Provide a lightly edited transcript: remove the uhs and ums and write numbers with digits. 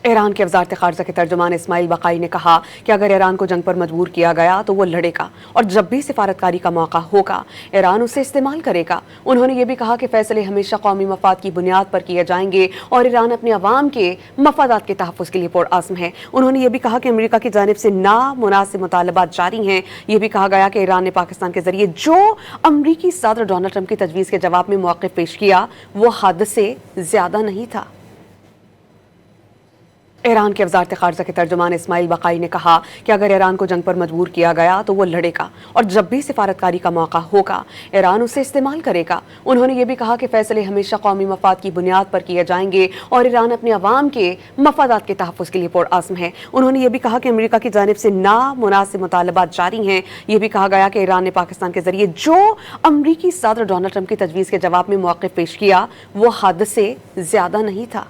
ایران کے وزارت خارجہ کے ترجمان اسماعیل بقائی نے کہا کہ اگر ایران کو جنگ پر مجبور کیا گیا تو وہ لڑے گا اور جب بھی سفارتکاری کا موقع ہوگا ایران اسے استعمال کرے گا۔ انہوں نے یہ بھی کہا کہ فیصلے ہمیشہ قومی مفاد کی بنیاد پر کیے جائیں گے اور ایران اپنے عوام کے مفادات کے تحفظ کے لیے پرعزم ہے۔ انہوں نے یہ بھی کہا کہ امریکہ کی جانب سے نامناسب مطالبات جاری ہیں۔ یہ بھی کہا گیا کہ ایران نے پاکستان کے ذریعے جو امریکی صدر ڈونلڈ ٹرمپ کی تجویز کے جواب میں موقف پیش کیا وہ حد سے زیادہ نہیں تھا۔ ایران کے وزارت خارجہ کے ترجمان اسماعیل بقائی نے کہا کہ اگر ایران کو جنگ پر مجبور کیا گیا تو وہ لڑے گا اور جب بھی سفارتکاری کا موقع ہوگا ایران اسے استعمال کرے گا۔ انہوں نے یہ بھی کہا کہ فیصلے ہمیشہ قومی مفاد کی بنیاد پر کیے جائیں گے اور ایران اپنے عوام کے مفادات کے تحفظ کے لیے پرعزم ہے۔ انہوں نے یہ بھی کہا کہ امریکہ کی جانب سے نامناسب مطالبات جاری ہیں۔ یہ بھی کہا گیا کہ ایران نے پاکستان کے ذریعے جو امریکی صدر ڈونلڈ ٹرمپ کی تجویز کے جواب میں موقف پیش کیا وہ حد سے زیادہ نہیں تھا۔